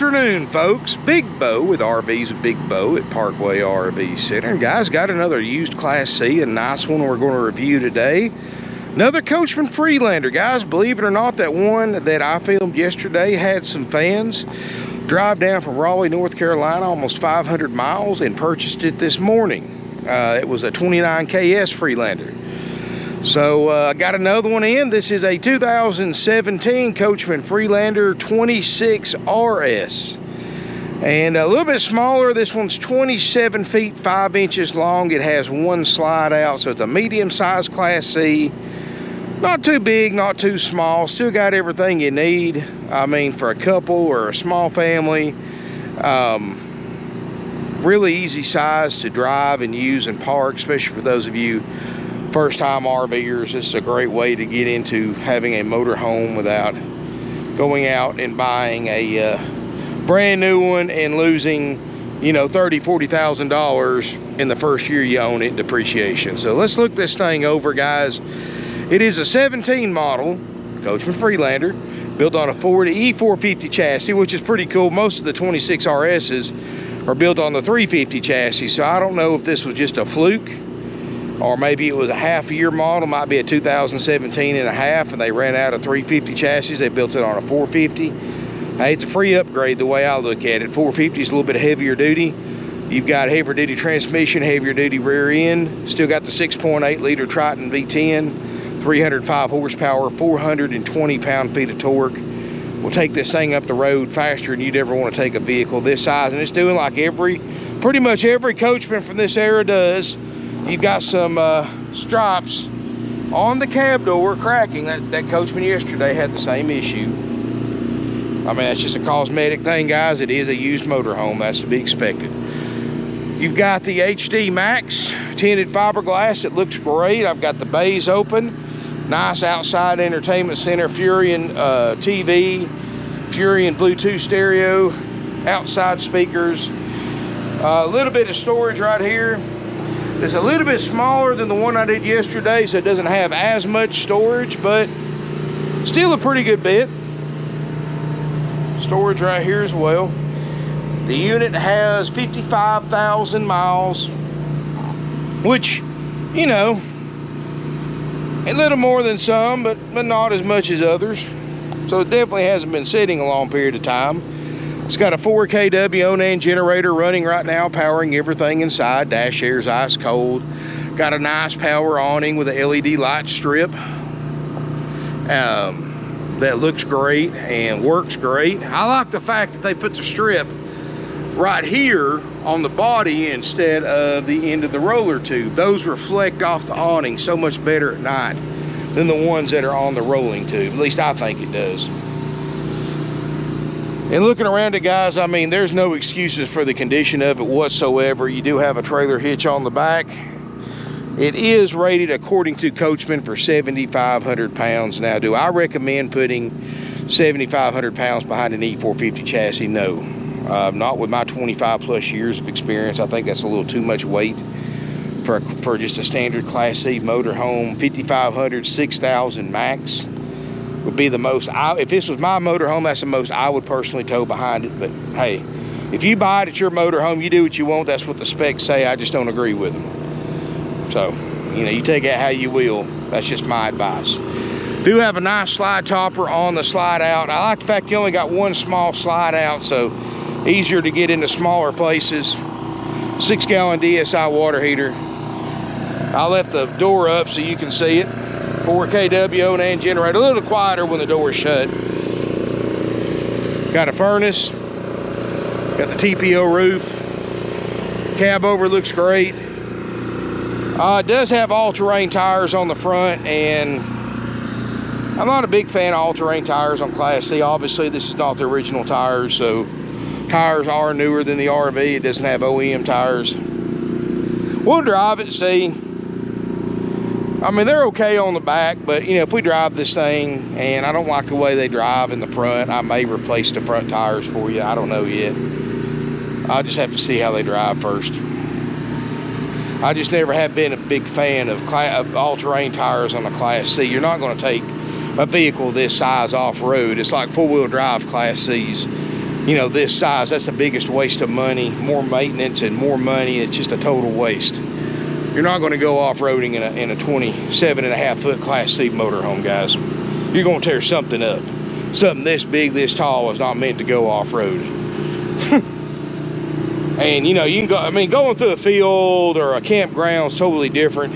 afternoon, folks. Big Bo with RVs with Big Bo at Parkway RV Center. And guys, got another used Class C, a nice one we're going to review today. Another Coachmen Freelander. Guys, believe it or not, that one that I filmed yesterday had some fans. Drive down from Raleigh, North Carolina, almost 500 miles, and purchased it this morning. It was a 29 KS Freelander. So I got another one in. This is a 2017 Coachmen Freelander 26 RS. And a little bit smaller. This one's 27 feet 5 inches long. It has one slide out, so it's a medium-sized Class C. Not too big, not too small. Still got everything you need. I mean, for a couple or a small family. Really easy size to drive and use and park, especially for those of you first-time RVers. This is a great way to get into having a motor home without going out and buying a brand new one and losing, you know, $30,000-$40,000 in the first year you own it in depreciation. So let's look this thing over, guys. It is a 17 model Coachmen Freelander built on a Ford E450 chassis, which is pretty cool. Most of the 26 RSs are built on the 350 chassis, so I don't know if this was just a fluke or maybe it was a half-year model. Might be a 2017 and a half, and they ran out of 350 chassis. They built it on a 450. Hey, it's a free upgrade the way I look at it. 450 is a little bit heavier duty. You've got heavier duty transmission, heavier duty rear end. Still got the 6.8 liter Triton V10, 305 horsepower, 420 pound-feet of torque. Will take this thing up the road faster than you'd ever want to take a vehicle this size, and it's doing like pretty much every Coachman from this era does. You've got some stripes on the cab door cracking. That Coachman yesterday had the same issue. I mean, that's just a cosmetic thing, guys. It is a used motorhome. That's to be expected. You've got the HD Max tinted fiberglass. It looks great. I've got the bays open. Nice outside entertainment center. Furion TV. Furion Bluetooth stereo. Outside speakers. A little bit of storage right here. It's a little bit smaller than the one I did yesterday, so it doesn't have as much storage, but still a pretty good bit. Storage right here as well. The unit has 55,000 miles, which, you know, a little more than some, but not as much as others. So it definitely hasn't been sitting a long period of time. It's got a 4 kW Onan generator running right now, powering everything inside. Dash air's ice cold. Got a nice power awning with a LED light strip. That looks great and works great. I like the fact that they put the strip right here on the body instead of the end of the roller tube. Those reflect off the awning so much better at night than the ones that are on the rolling tube. At least I think it does. And looking around it, guys, I mean, there's no excuses for the condition of it whatsoever. You do have a trailer hitch on the back. It is rated, according to Coachmen, for 7,500 pounds. Now, do I recommend putting 7,500 pounds behind an E450 chassis? No. Not with my 25 plus years of experience. I think that's a little too much weight for just a standard Class C motorhome. 5,500, 6,000 max would be the most. If this was my motorhome, that's the most I would personally tow behind it. But hey, if you buy it at your motorhome, you do what you want. That's what the specs say. I just don't agree with them. So, you know, you take it how you will. That's just my advice. Do have a nice slide topper on the slide out. I like the fact you only got one small slide out, so easier to get into smaller places. 6-gallon DSI water heater. I left the door up so you can see it. 4 kW Onan generator. A little quieter when the door's shut. Got a furnace. Got the TPO roof. Cabover looks great. It does have all-terrain tires on the front, and I'm not a big fan of all-terrain tires on Class C. Obviously, this is not the original tires, so tires are newer than the RV. It doesn't have OEM tires. We'll drive it and see. I mean, they're okay on the back, but, you know, if we drive this thing and I don't like the way they drive in the front, I may replace the front tires for you. I don't know yet. I'll just have to see how they drive first. I just never have been a big fan of all-terrain tires on a Class C. You're not going to take a vehicle this size off-road. It's like four-wheel drive Class C's. you know, this size. That's the biggest waste of money, more maintenance and more money. It's just a total waste. You're not going to go off-roading in a 27.5-foot Class C motorhome, guys. You're going to tear something up. Something this big, this tall is not meant to go off-road. And you know, you can go, I mean, going through a field or a campground is totally different.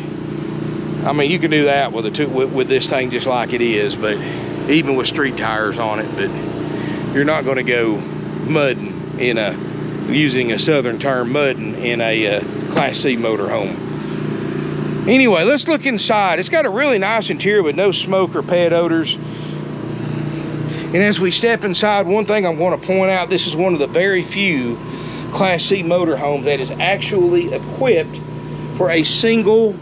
I mean, you can do that with this thing just like it is, but even with street tires on it. But you're not going to go mudding in a, using a southern term, mudding in a Class C motorhome. Anyway, let's look inside. It's got a really nice interior with no smoke or pet odors. And as we step inside, one thing I want to point out, this is one of the very few Class C motorhome that is actually equipped for a single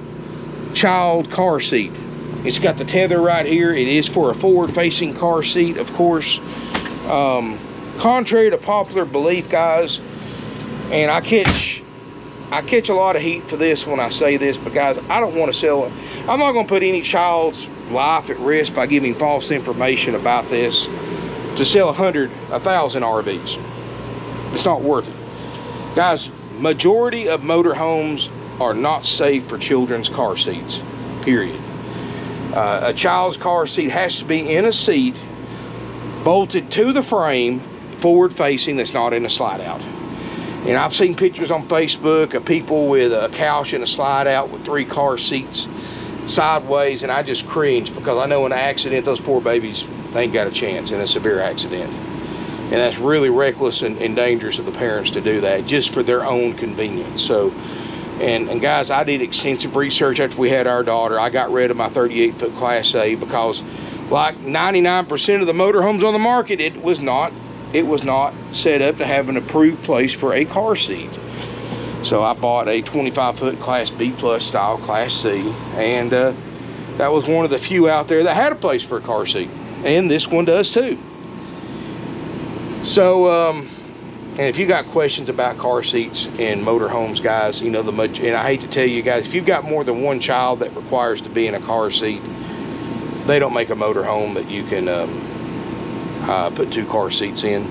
child car seat. It's got the tether right here. It is for a forward-facing car seat, of course. Contrary to popular belief, guys, and I catch a lot of heat for this when I say this, but guys, I don't want to sell it. I'm not going to put any child's life at risk by giving false information about this to sell 1,000 RVs. It's not worth it. Guys, majority of motorhomes are not safe for children's car seats, period. A child's car seat has to be in a seat bolted to the frame, forward facing, that's not in a slide out. And I've seen pictures on Facebook of people with a couch and a slide out with 3 car seats sideways, and I just cringe because I know in an accident, those poor babies, they ain't got a chance in a severe accident. And that's really reckless and dangerous of the parents to do that just for their own convenience. So, and guys, I did extensive research after we had our daughter. I got rid of my 38-foot Class A because, like 99% of the motorhomes on the market, it was not set up to have an approved place for a car seat. So I bought a 25-foot Class B plus style Class C, and that was one of the few out there that had a place for a car seat, and this one does too. So, and if you got questions about car seats in motorhomes, guys, you know, and I hate to tell you guys, if you've got more than one child that requires to be in a car seat, they don't make a motorhome that you can put 2 car seats in.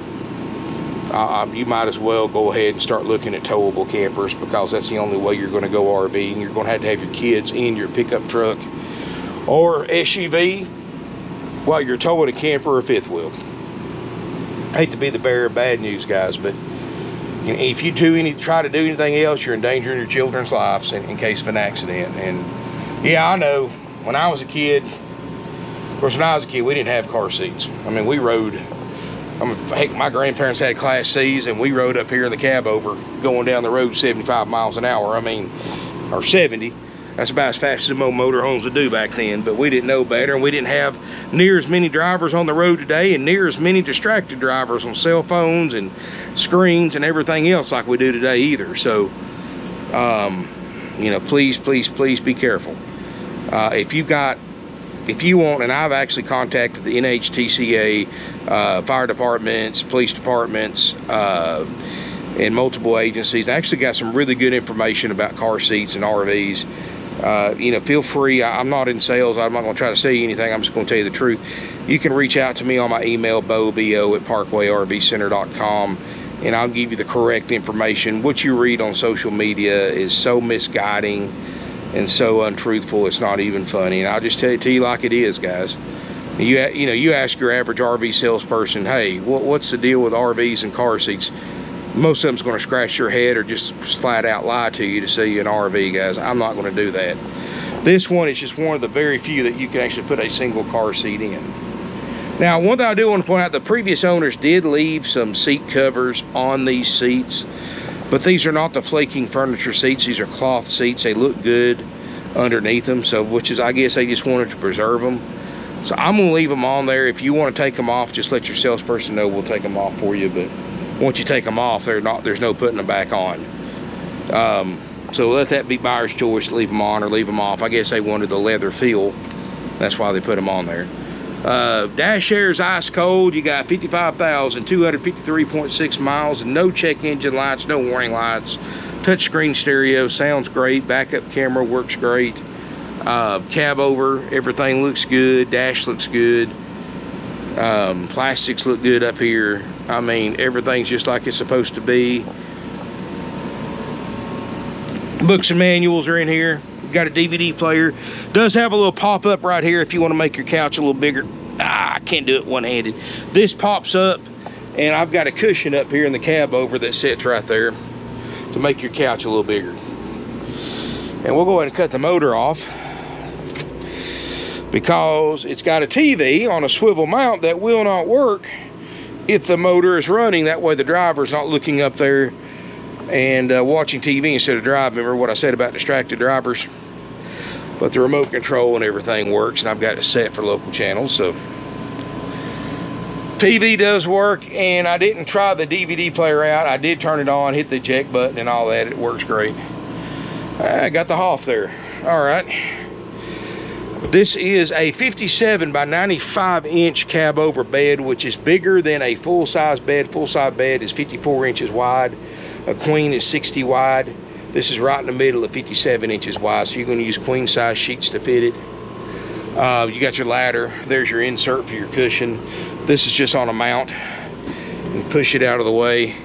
You might as well go ahead and start looking at towable campers, because that's the only way you're going to go RVing. You're going to have your kids in your pickup truck or SUV while you're towing a camper or fifth wheel. I hate to be the bearer of bad news, guys, but if you try to do anything else, you're endangering your children's lives in case of an accident. And yeah, I know, when I was a kid, of course, when I was a kid, we didn't have car seats. I mean, we rode, heck, my grandparents had Class C's, and we rode up here in the Cabover going down the road 75 miles an hour. I mean, or 70. That's about as fast as most motorhomes would do back then, but we didn't know better, and we didn't have near as many drivers on the road today and near as many distracted drivers on cell phones and screens and everything else like we do today either. So, you know, please be careful. If you want, and I've actually contacted the NHTCA, fire departments, police departments, and multiple agencies. I actually got some really good information about car seats and RVs. You know, feel free. I'm not in sales. I'm not going to try to sell you anything. I'm just going to tell you the truth. You can reach out to me on my email, bo@parkwayrvcenter.com, and I'll give you the correct information. What you read on social media is so misguiding and so untruthful, it's not even funny. And I'll just tell it to you like it is, guys. You ask your average RV salesperson, hey, what's the deal with RVs and car seats? Most of them's going to scratch your head or just flat out lie to you to sell you an RV, guys. I'm not going to do that. This one is just one of the very few that you can actually put a single car seat in. Now, one thing I do want to point out, the previous owners did leave some seat covers on these seats, but these are not the flaking furniture seats. These are cloth seats. They look good underneath them, so which is, I guess they just wanted to preserve them. So I'm going to leave them on there. If you want to take them off, just let your salesperson know. We'll take them off for you, but once you take them off, there's no putting them back on. So let that be buyer's choice. Leave them on or leave them off. I guess they wanted the leather feel. That's why they put them on there. Dash air is ice cold. You got 55,253.6 miles and no check engine lights, no warning lights. Touchscreen stereo, sounds great. Backup camera works great. Cab over, everything looks good. Dash looks good. Plastics look good up here. I mean, everything's just like it's supposed to be. Books and manuals are in here. Got a DVD player. Does have a little pop-up right here if you want to make your couch a little bigger. I can't do it one-handed. This pops up, and I've got a cushion up here in the Cabover that sits right there to make your couch a little bigger. And we'll go ahead and cut the motor off, because it's got a TV on a swivel mount that will not work if the motor is running. That way the driver's not looking up there and watching TV instead of driving. Remember what I said about distracted drivers? But the remote control and everything works, and I've got it set for local channels. So TV does work, and I didn't try the DVD player out. I did turn it on, hit the eject button and all that. It works great. I got the Hoff there. All right. This is a 57 by 95 inch Cabover bed, which is bigger than a full-size bed. Full-size bed is 54 inches wide. A queen is 60 wide. This is right in the middle of 57 inches wide, so you're going to use queen size sheets to fit it. You got your ladder. There's your insert for your cushion. This is just on a mount. And push it out of the way.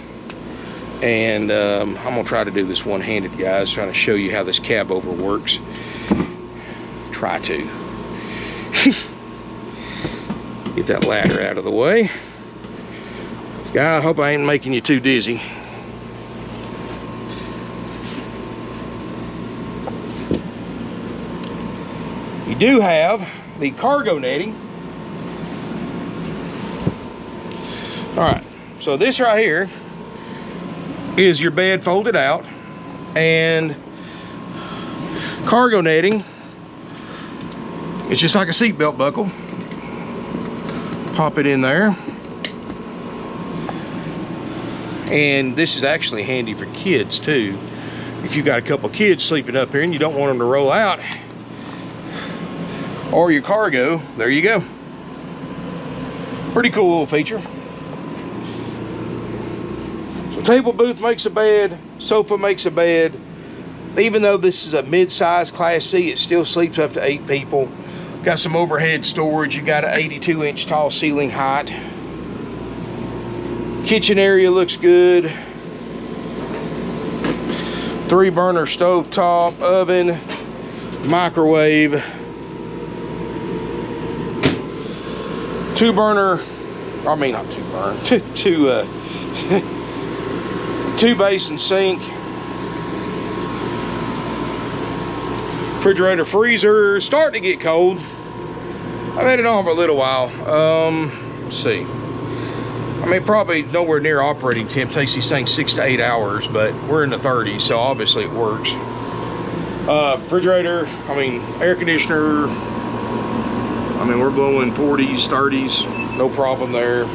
And I'm going to try to do this one-handed, guys, trying to show you how this Cabover works. Try to. Get that ladder out of the way. God, I hope I ain't making you too dizzy. You do have the cargo netting. All right, so this right here is your bed folded out, and cargo netting. It's just like a seatbelt buckle. Pop it in there. And this is actually handy for kids too. If you've got a couple kids sleeping up here and you don't want them to roll out, or your cargo, there you go. Pretty cool little feature. So table booth makes a bed, sofa makes a bed. Even though this is a mid-size Class C, it still sleeps up to 8 people. Got some overhead storage. You got an 82-inch tall ceiling height. Kitchen area looks good. 3-burner stove top, oven, microwave. 2-burner, I mean not 2-burner, two basin sink. Refrigerator, freezer, starting to get cold. I've had it on for a little while. Let's see. I mean, probably nowhere near operating temp. Takes these things 6 to 8 hours, but we're in the 30s, so obviously it works. Refrigerator, I mean, air conditioner. I mean, we're blowing 40s, 30s, no problem there.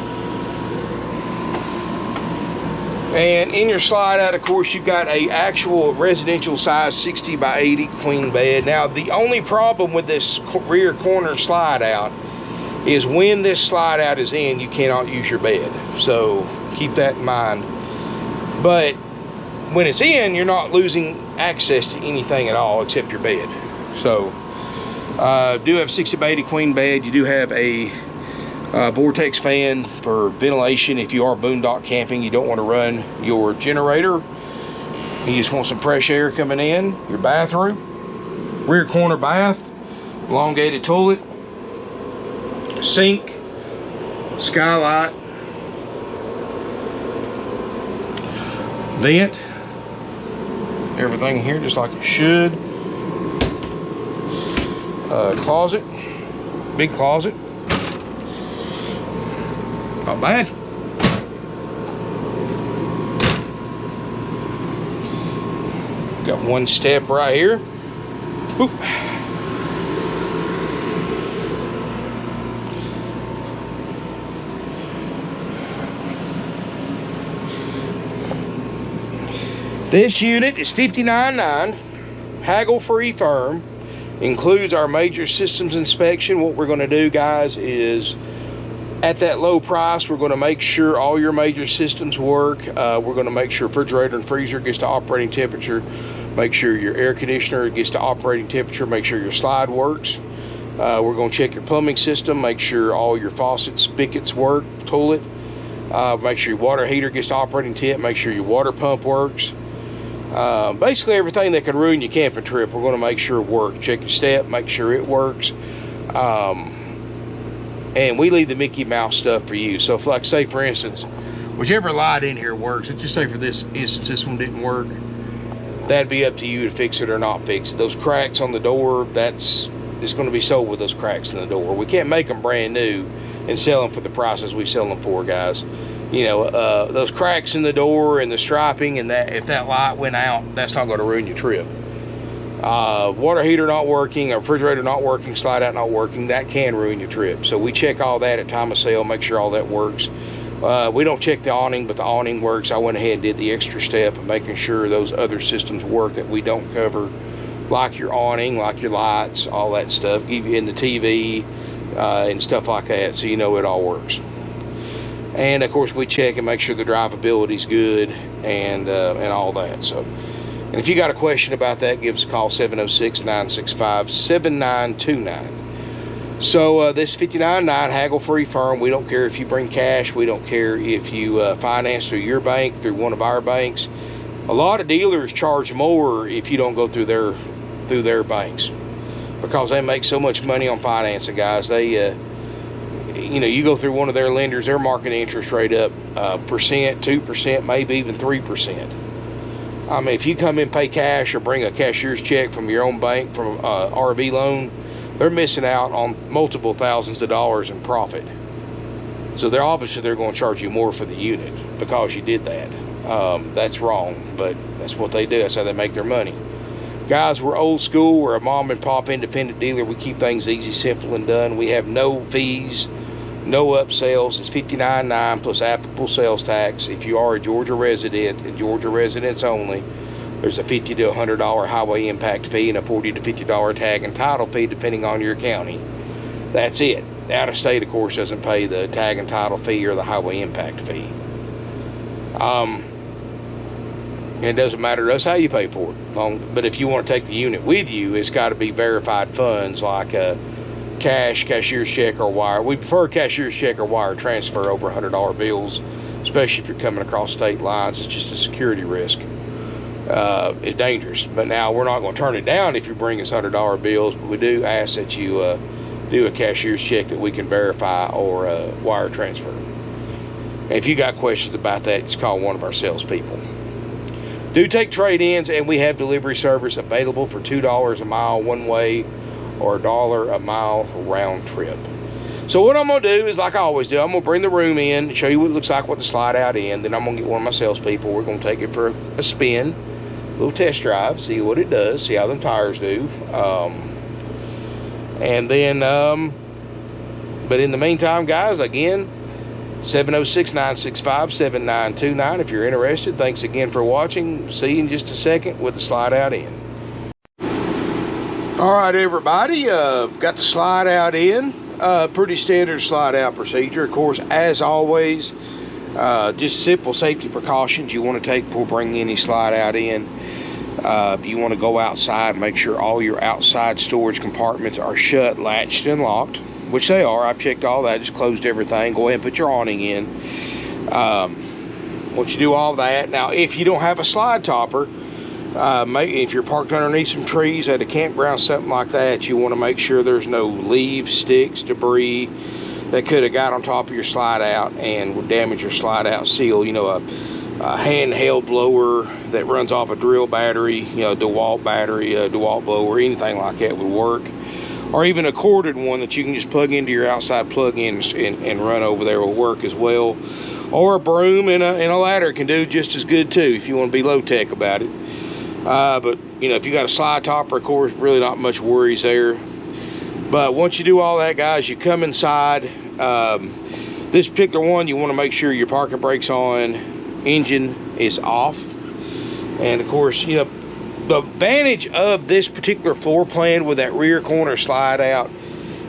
And in your slide out, of course, you've got a actual residential size 60 by 80 queen bed. Now, the only problem with this rear corner slide out is when this slide out is in, you cannot use your bed. So keep that in mind. But when it's in, you're not losing access to anything at all except your bed. So do have 60 by 80 queen bed. You do have a vortex fan for ventilation. If you are boondock camping, you don't want to run your generator, you just want some fresh air coming in. Your bathroom, rear corner bath, elongated toilet, sink, skylight, vent, everything here just like it should. Closet, big closet. Not bad. Got one step right here. Oof. This unit is $59.9, haggle-free firm. Includes our major systems inspection. What we're going to do, guys, is at that low price, we're going to make sure all your major systems work. We're going to make sure refrigerator and freezer gets to operating temperature. Make sure your air conditioner gets to operating temperature. Make sure your slide works. We're going to check your plumbing system, make sure all your faucets, spigots work, toilet. Make sure your water heater gets to operating temp, make sure your water pump works. Basically everything that can ruin your camping trip, we're going to make sure it works. Check your step, make sure it works. And we leave the Mickey Mouse stuff for you. So if, like, say for instance, whichever light in here works, let's just say for this instance this one didn't work, that'd be up to you to fix it or not fix it. Those cracks on the door, it's going to be sold with those cracks in the door. We can't make them brand new and sell them for the prices we sell them for, guys. You know, those cracks in the door and the striping, and that, if that light went out, that's not going to ruin your trip. Water heater not working, a refrigerator not working, slide out not working, that can ruin your trip. So we check all that at time of sale, make sure all that works. We don't check the awning, but the awning works. I went ahead and did the extra step of making sure those other systems work that we don't cover, like your awning, like your lights, all that stuff, give you in the TV and stuff like that, so you know it all works. And of course we check and make sure the drivability is good and all that. So, and if you got a question about that, give us a call, 706-965-7929. So this $59.9 haggle-free firm. We don't care if you bring cash. We don't care if you finance through your bank, through one of our banks. A lot of dealers charge more if you don't go through their banks, because they make so much money on financing, guys. They you know, you go through one of their lenders, they're marking the interest rate up 1%, 2%, maybe even 3%. I mean, if you come in, pay cash, or bring a cashier's check from your own bank, from RV loan, they're missing out on multiple thousands of dollars in profit. So they're obviously going to charge you more for the unit because you did that. That's wrong, but that's what they do. That's how they make their money. Guys, we're old school. We're a mom and pop independent dealer. We keep things easy, simple, and done. We have no fees, no upsells. It's $59.9 plus applicable sales tax. If you are a Georgia resident, and Georgia residents only, there's a $50 to $100 highway impact fee and a $40 to $50 tag and title fee depending on your county. That's it. Out of state, of course, doesn't pay the tag and title fee or the highway impact fee. It doesn't matter to us how you pay for it. But if you want to take the unit with you, it's got to be verified funds, like cash, cashier's check, or wire. We prefer cashier's check or wire transfer over $100 bills, especially if you're coming across state lines. It's just a security risk. It's dangerous. But now, we're not going to turn it down if you bring us $100 bills, but we do ask that you do a cashier's check that we can verify, or wire transfer. And if you got questions about that, just call one of our salespeople. Do take trade-ins, and we have delivery service available for $2 a mile one way, or $1 a mile round trip. So what I'm going to do is, like I always do, I'm going to bring the room in and show you what it looks like with the slide out in. Then I'm going to get one of my salespeople. We're going to take it for a spin, a little test drive, see what it does, see how them tires do. And then, but in the meantime, guys, again, 706-965-7929 if you're interested. Thanks again for watching. See you in just a second with the slide out in. All right, everybody, got the slide out in. Pretty standard slide out procedure. Of course, as always, just simple safety precautions you want to take before bringing any slide out in. You want to go outside, make sure all your outside storage compartments are shut, latched, and locked, which they are. I've checked all that, just closed everything. Go ahead and put your awning in. Once you do all that, now if you don't have a slide topper, if you're parked underneath some trees at a campground, something like that, you want to make sure there's no leaves, sticks, debris that could have got on top of your slide out and would damage your slide out seal. You know, a handheld blower that runs off a drill battery, you know, DeWalt battery, DeWalt blower, anything like that would work. Or even a corded one that you can just plug into your outside plug-in and run over there will work as well. Or a broom and a ladder can do just as good too, if you want to be low-tech about it. But, you know, if you got a slide topper, of course, really not much worries there. But once you do all that, guys, you come inside. This particular one, you want to make sure your parking brake's on, engine is off. And, of course, you know, the advantage of this particular floor plan with that rear corner slide out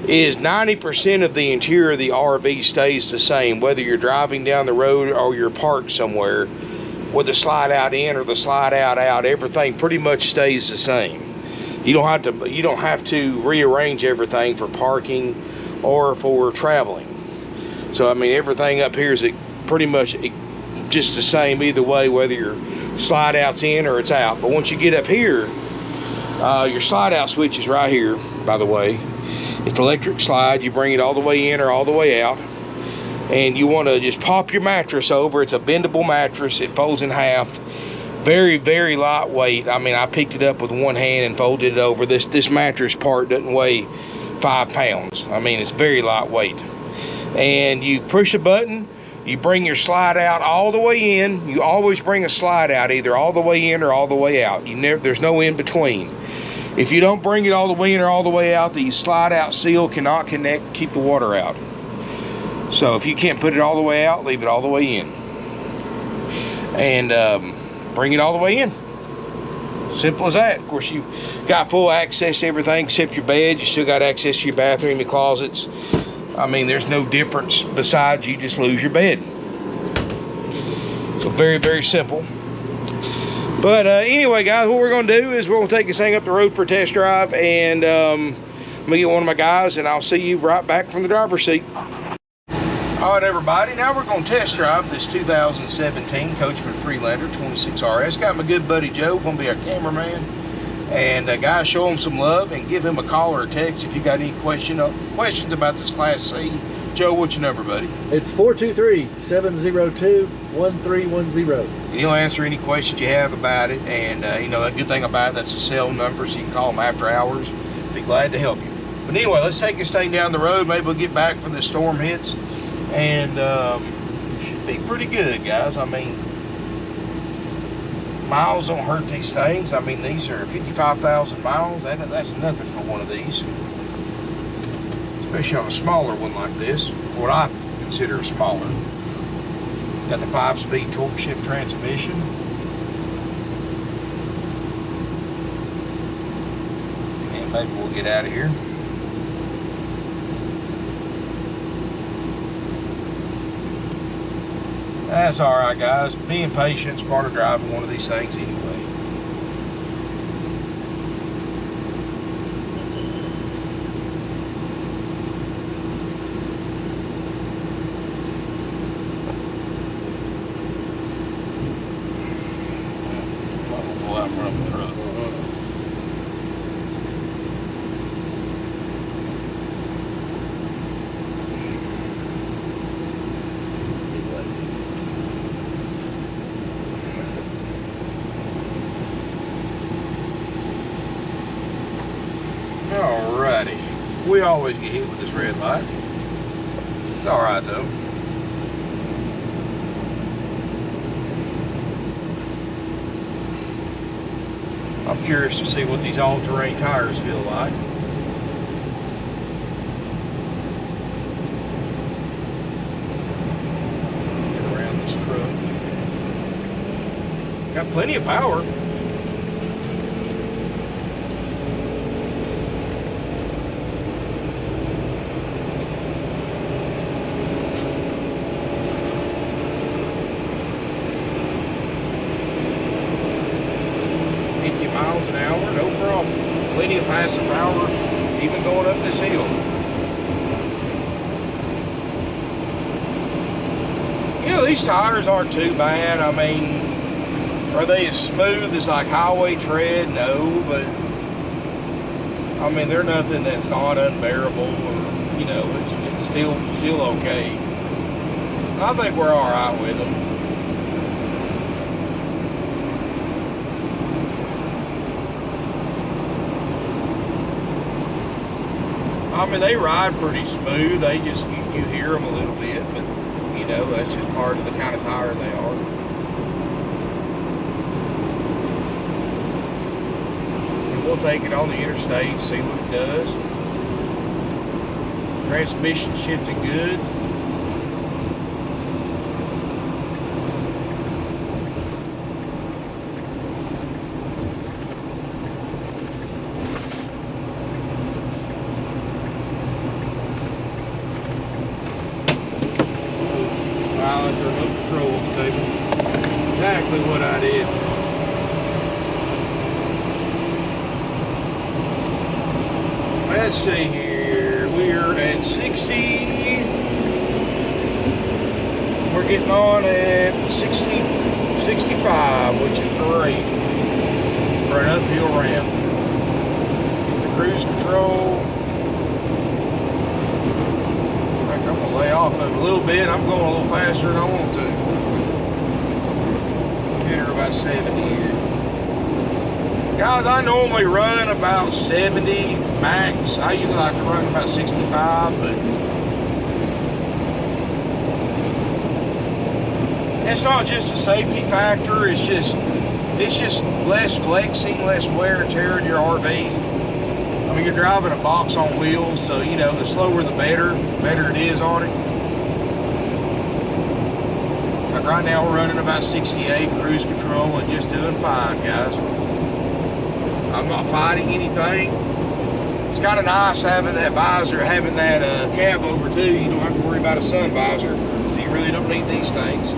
is 90% of the interior of the RV stays the same, whether you're driving down the road or you're parked somewhere. With the slide out in or the slide out, everything pretty much stays the same. You don't have to rearrange everything for parking or for traveling. So I mean, everything up here is pretty much just the same either way, whether your slide out's in or it's out. But once you get up here, your slide out switch is right here, by the way. It's electric slide. You bring it all the way in or all the way out, and you want to just pop your mattress over. It's a bendable mattress. It folds in half. Very, very lightweight. I mean, I picked it up with one hand and folded it over. This mattress part doesn't weigh 5 pounds. I mean, it's very lightweight. And you push a button, you bring your slide out all the way in. You always bring a slide out either all the way in or all the way out. There's no in between. If you don't bring it all the way in or all the way out, the slide out seal cannot connect, keep the water out. So if you can't put it all the way out, leave it all the way in. And bring it all the way in. Simple as that. Of course, you got full access to everything except your bed. You still got access to your bathroom, your closets. I mean, there's no difference besides you just lose your bed. So very, very simple. But anyway, guys, what we're going to do is we're going to take this thing up the road for a test drive, and I'm going to get one of my guys, and I'll see you right back from the driver's seat. All right, everybody, now we're going to test drive this 2017 Coachmen Freelander 26RS. Got my good buddy Joe, going to be our cameraman. And guys, show him some love and give him a call or a text if you got any questions about this Class C. Joe, what's your number, buddy? It's 423-702-1310. He'll answer any questions you have about it. And, you know, a good thing about it, that's a cell number, so you can call him after hours. Be glad to help you. But anyway, let's take this thing down the road. Maybe we'll get back when the storm hits. And should be pretty good, guys. I mean, miles don't hurt these things. I mean, these are 55,000 miles. That's nothing for one of these, especially on a smaller one like this, what I consider smaller. Got the 5-speed torque shift transmission. And maybe we'll get out of here. That's all right, guys. Being patient is part of driving one of these things anyway. I'll pull out front of the truck. Alrighty, we always get hit with this red light. It's alright though. I'm curious to see what these all-terrain tires feel like. Get around this truck. Got plenty of power. Miles an hour, no problem. Plenty of passive power, even going up this hill. You know, these tires aren't too bad. I mean, are they as smooth as like highway tread? No, but I mean, they're nothing that's not unbearable, or you know, it's still okay. I think we're all right with them. I mean, they ride pretty smooth. They just, you hear them a little bit, but you know, that's just part of the kind of tire they are. And we'll take it on the interstate, see what it does. Transmission shifting good. Exactly what I did. let's see here. We're at 60. We're getting on at 65, which is great for an uphill ramp. The cruise control. In fact, I'm gonna lay off of it a little bit. I'm going a little faster than I want to. Hit her about 70 here. Guys, I normally run about 70 max. I usually like to run about 65, but it's not just a safety factor. It's just less flexing, less wear and tear in your RV. I mean, you're driving a box on wheels, so you know the slower the better it is on it. Like right now, we're running about 68 cruise control and just doing fine, guys. I'm not fighting anything. It's kind of nice having that visor, having that Cabover too. You don't have to worry about a sun visor, so you really don't need these things.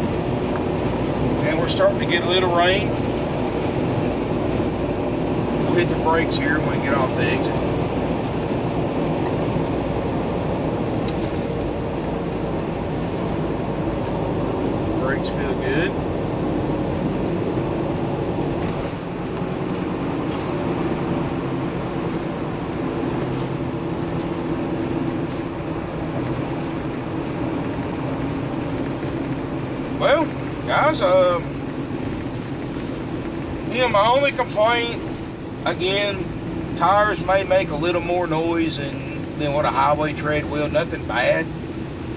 And we're starting to get a little rain. We'll hit the brakes here when we get off the exit. Brakes feel good. Well, guys, my only complaint, again, tires may make a little more noise than what a highway tread will. Nothing bad,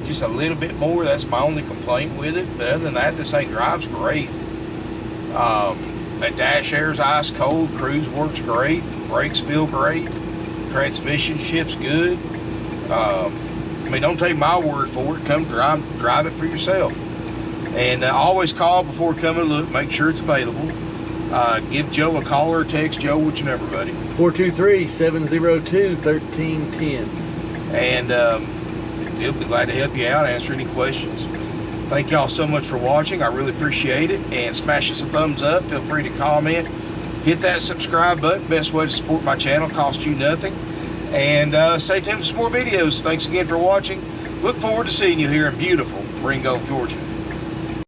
just a little bit more. That's my only complaint with it. But other than that, this thing drives great. That dash air's ice cold. Cruise works great. Brakes feel great. Transmission shifts good. I mean, don't take my word for it. Come drive it for yourself. And always call before coming to look. Make sure it's available. Give Joe a call or text. Joe, what's your number, buddy? 423-702-1310. And he'll be glad to help you out, answer any questions. Thank y'all so much for watching. I really appreciate it. And smash us a thumbs up. Feel free to comment. Hit that subscribe button. Best way to support my channel. Cost you nothing. And stay tuned for some more videos. Thanks again for watching. Look forward to seeing you here in beautiful Ringo, Georgia.